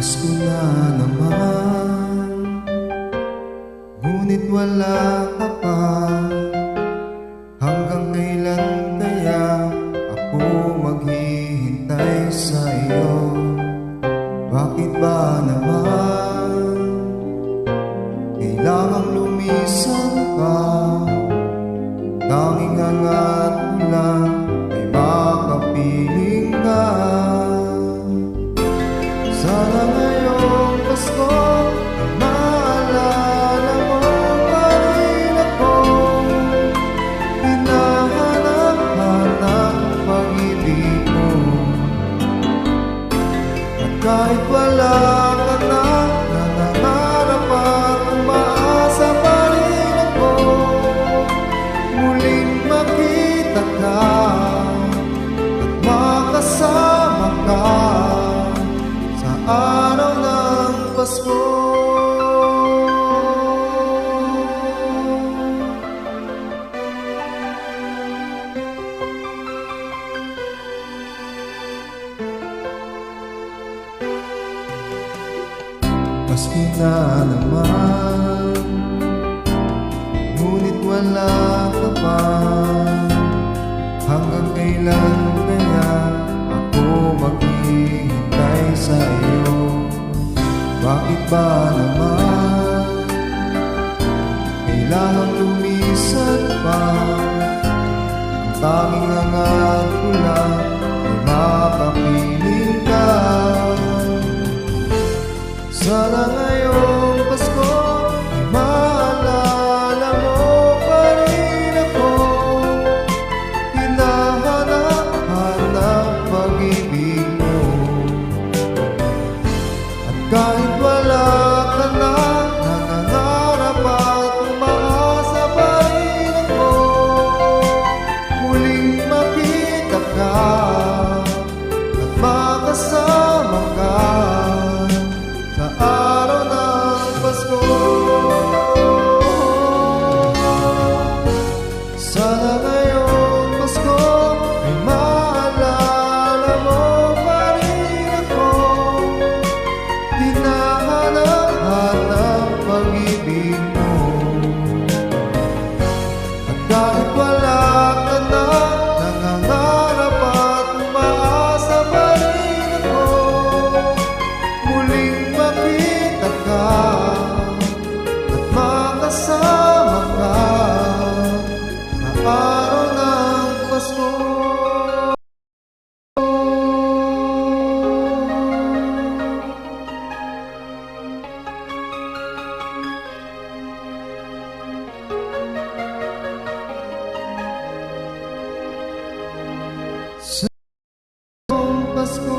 Pasko na naman, ngunit wala ka pa. Hanggang kailan kaya ako maghihintay sa iyo? Bakit ba naman kailangang lumisan ka? Tanging hangat ko lang ay makapiling ka. Sana ngayong Pasko ay maalala mo pa rin ako. Hinahanap-hanap ang pag-ibig mo. At kahit wala ka na, nangangarap at umaasa pa rin ako. Muling makita ka at makasama ka sa araw ng Pasko. Pasko na naman, ngunit wala ka pa. Hanggang kailan kaya ako maghihintay sa iyo? Bakit ba naman kailangang lumisan pa? Ang tanging hangat ko lang ay makapiling ka. Sana ngayong Pasko ay maalala mo pa rin ako. Hinahanap-hanap pag-ibig mo. At kahit wala ka na, nangangarap at umaasa pa rin ako. Muling makita ka at makasama ka sa araw ng Pasko. Sana ngayong Pasko ay maalala mo pa rin ako. Hinahanap-hanap pag-ibig mo. At kahit wala ka na, nangangarap at umaasa pa rin ako. Muling makita ka at makasama ka sa araw ng Pasko. Sa Pasko